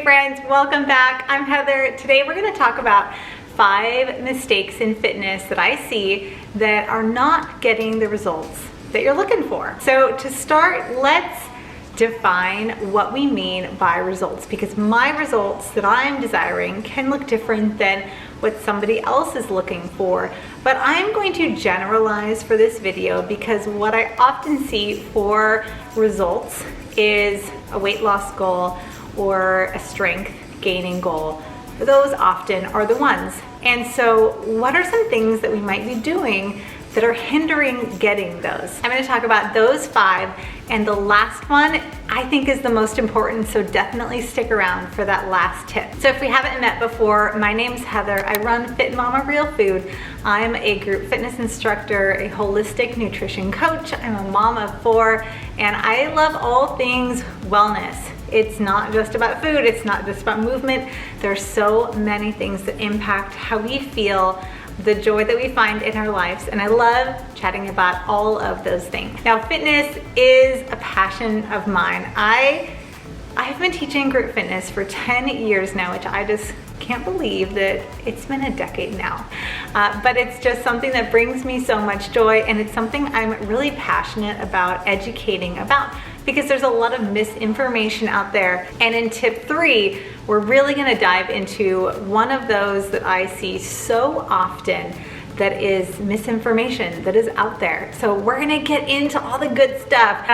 friends, welcome back. I'm Heather. Today we're going to talk about 5 mistakes in fitness that I see that are not getting the results that you're looking for. So to start, let's define what we mean by results, because my results that I'm desiring can look different than what somebody else is looking for. But I'm going to generalize for this video because what I often see for results is a weight loss goal or a strength gaining goal. Those often are the ones. And so what are some things that we might be doing that are hindering getting those? I'm going to talk about those 5, and the last one I think is the most important, so definitely stick around for that last tip. So if we haven't met before, my name's Heather. I run Fit Mama Real Food. I'm a group fitness instructor, a holistic nutrition coach. I'm a mom of 4, and I love all things wellness. It's not just about food, it's not just about movement. There's so many things that impact how we feel, the joy that we find in our lives, and I love chatting about all of those things. Now, fitness is a passion of mine. I've been teaching group fitness for 10 years now, which I just can't believe that it's been a decade now. But it's just something that brings me so much joy, and it's something I'm really passionate about educating about, because there's a lot of misinformation out there. And in tip 3, we're really gonna dive into one of those that I see so often that is misinformation that is out there. So we're gonna get into all the good stuff.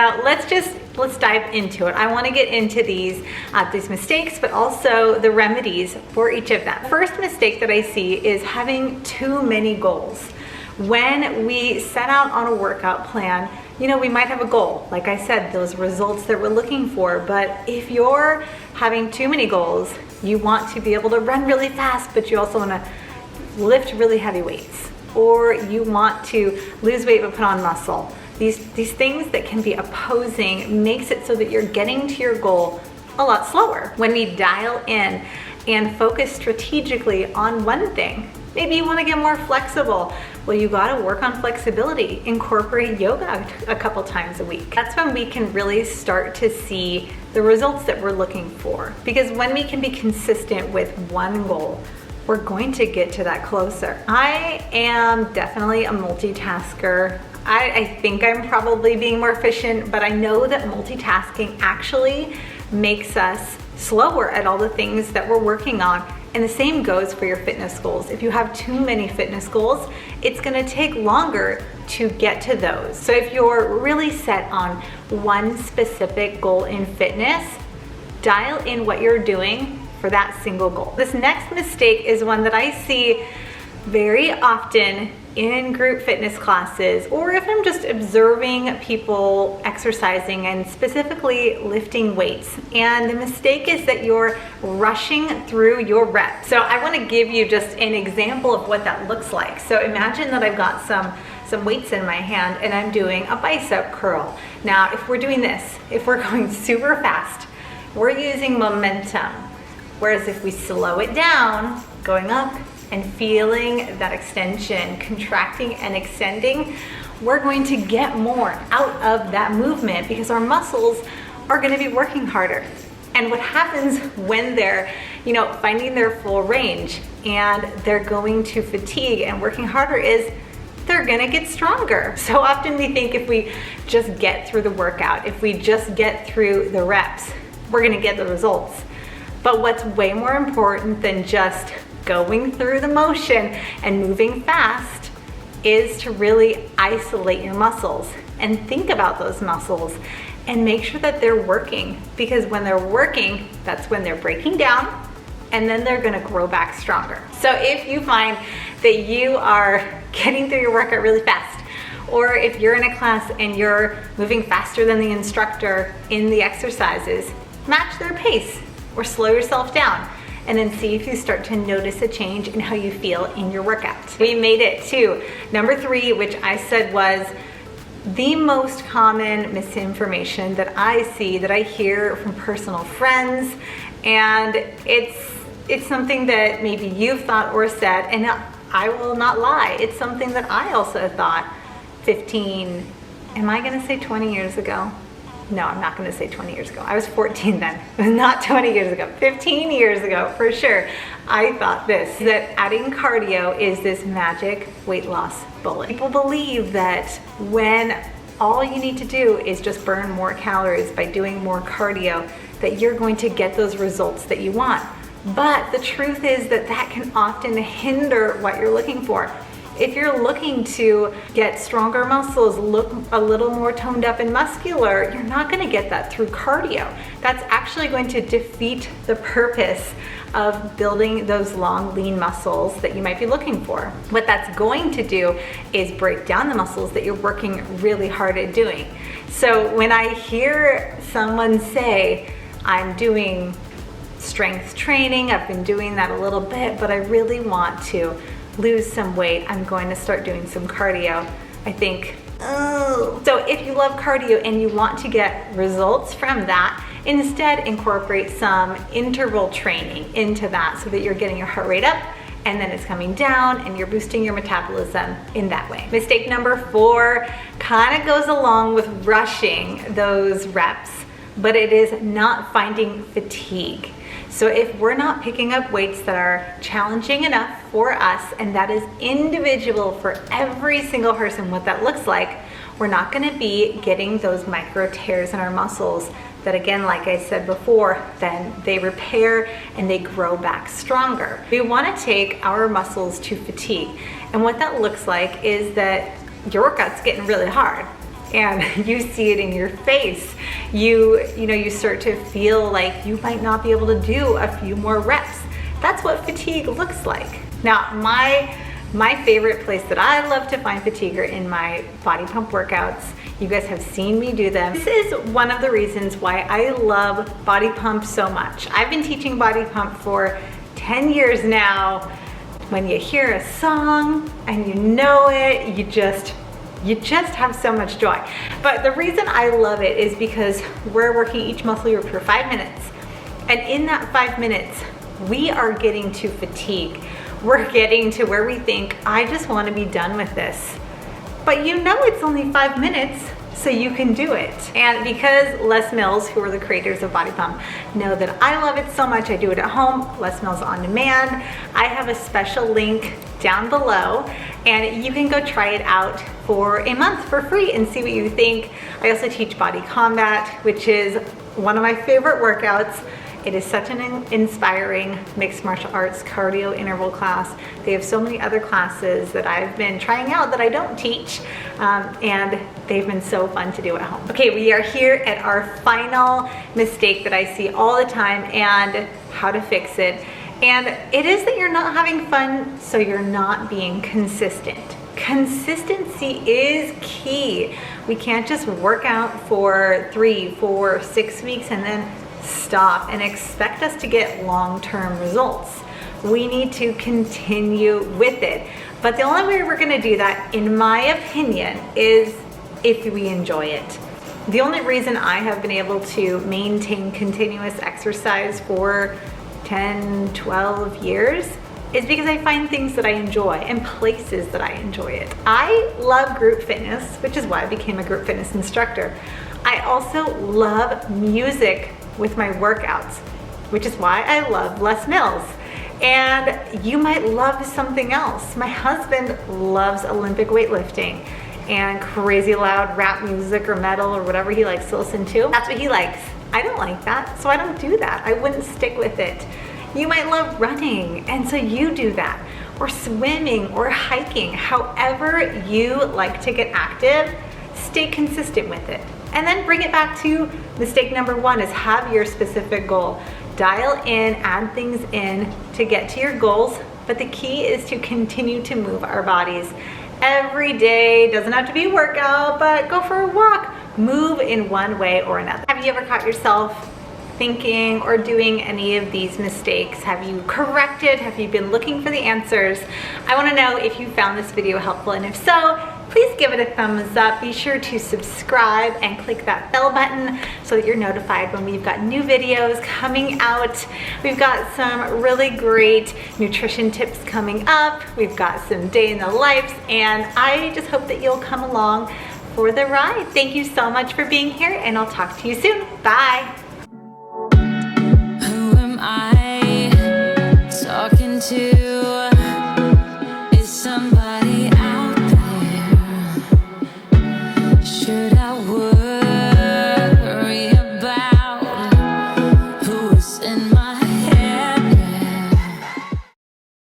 Let's dive into it. I wanna get into these mistakes, but also the remedies for each of them. First mistake that I see is having too many goals. When we set out on a workout plan, you know, we might have a goal, like I said, those results that we're looking for, but if you're having too many goals, you want to be able to run really fast, but you also wanna lift really heavy weights, or you want to lose weight but put on muscle. These things that can be opposing makes it so that you're getting to your goal a lot slower. When we dial in and focus strategically on one thing, maybe you want to get more flexible. Well, you got to work on flexibility. Incorporate yoga a couple times a week. That's when we can really start to see the results that we're looking for. Because when we can be consistent with one goal, we're going to get to that closer. I am definitely a multitasker. I think I'm probably being more efficient, but I know that multitasking actually makes us slower at all the things that we're working on. And the same goes for your fitness goals. If you have too many fitness goals, it's gonna take longer to get to those. So if you're really set on one specific goal in fitness, dial in what you're doing for that single goal. This next mistake is one that I see very often in group fitness classes, or if I'm just observing people exercising and specifically lifting weights. And the mistake is that you're rushing through your reps. So I want to give you just an example of what that looks like. So imagine that I've got some weights in my hand and I'm doing a bicep curl. Now, if we're doing this, if we're going super fast, we're using momentum. Whereas if we slow it down, going up and feeling that extension, contracting and extending, we're going to get more out of that movement because our muscles are going to be working harder. And what happens when they're, finding their full range and they're going to fatigue and working harder is they're gonna get stronger. So often we think if we just get through the workout, if we just get through the reps, we're gonna get the results. But what's way more important than just going through the motion and moving fast is to really isolate your muscles and think about those muscles and make sure that they're working, because when they're working, that's when they're breaking down and then they're gonna grow back stronger. So if you find that you are getting through your workout really fast, or if you're in a class and you're moving faster than the instructor in the exercises, match their pace or slow yourself down, and then see if you start to notice a change in how you feel in your workout. We made it to number 3, which I said was the most common misinformation that I see, that I hear from personal friends, and it's something that maybe you've thought or said, and I will not lie, it's something that I also thought 15, am I gonna say 20 years ago? no, I'm not gonna say 20 years ago. I was 14 then, not 20 years ago, 15 years ago for sure. I thought that adding cardio is this magic weight loss bullet. People believe that when all you need to do is just burn more calories by doing more cardio, that you're going to get those results that you want. But the truth is that can often hinder what you're looking for. If you're looking to get stronger muscles, look a little more toned up and muscular, you're not gonna get that through cardio. That's actually going to defeat the purpose of building those long, lean muscles that you might be looking for. What that's going to do is break down the muscles that you're working really hard at doing. So when I hear someone say, I'm doing strength training, I've been doing that a little bit, but I really want to lose some weight, I'm going to start doing some cardio, I think, oh. So if you love cardio and you want to get results from that, instead incorporate some interval training into that so that you're getting your heart rate up and then it's coming down and you're boosting your metabolism in that way. Mistake number 4 kind of goes along with rushing those reps, but it is not finding fatigue. So if we're not picking up weights that are challenging enough for us, and that is individual for every single person what that looks like, we're not gonna be getting those micro tears in our muscles that, again, like I said before, then they repair and they grow back stronger. We wanna take our muscles to fatigue. And what that looks like is that your workout's getting really hard. And you see it in your face. You start to feel like you might not be able to do a few more reps. That's what fatigue looks like. Now, my favorite place that I love to find fatigue are in my body pump workouts. You guys have seen me do them. This is one of the reasons why I love body pump so much. I've been teaching body pump for 10 years now. When you hear a song and you know it, you just have so much joy. But the reason I love it is because we're working each muscle group for 5 minutes. And in that 5 minutes, we are getting to fatigue. We're getting to where we think, I just want to be done with this. But you know it's only 5 minutes, so you can do it. And because Les Mills, who are the creators of Body Pump, know that I love it so much, I do it at home, Les Mills On Demand, I have a special link down below, and you can go try it out for a month for free and see what you think. I also teach Body Combat, which is one of my favorite workouts. It is such an inspiring mixed martial arts cardio interval class. They have so many other classes that I've been trying out that I don't teach, and they've been so fun to do at home. Okay, we are here at our final mistake that I see all the time and how to fix it. And it is that you're not having fun, so you're not being consistent. Consistency is key. We can't just work out for 3, 4, 6 weeks and then stop and expect us to get long-term results. We need to continue with it. But the only way we're gonna do that, in my opinion, is if we enjoy it. The only reason I have been able to maintain continuous exercise for 10, 12 years is because I find things that I enjoy and places that I enjoy it. I love group fitness, which is why I became a group fitness instructor. I also love music with my workouts, which is why I love Les Mills. And you might love something else. My husband loves Olympic weightlifting and crazy loud rap music or metal or whatever he likes to listen to. That's what he likes. I don't like that, so I don't do that. I wouldn't stick with it. You might love running, and so you do that, or swimming or hiking. However you like to get active, stay consistent with it. And then bring it back to mistake number 1 is have your specific goal. Dial in, add things in to get to your goals, but the key is to continue to move our bodies every day. Doesn't have to be a workout, but go for a walk. Move in one way or another. Have you ever caught yourself thinking or doing any of these mistakes? Have you corrected? Have you been looking for the answers? I want to know if you found this video helpful, and if so, please give it a thumbs up. Be sure to subscribe and click that bell button so that you're notified when we've got new videos coming out. We've got some really great nutrition tips coming up. We've got some day in the lives, and I just hope that you'll come along for the ride. Thank you so much for being here, and I'll talk to you soon. Bye. Who am I talking to? Is somebody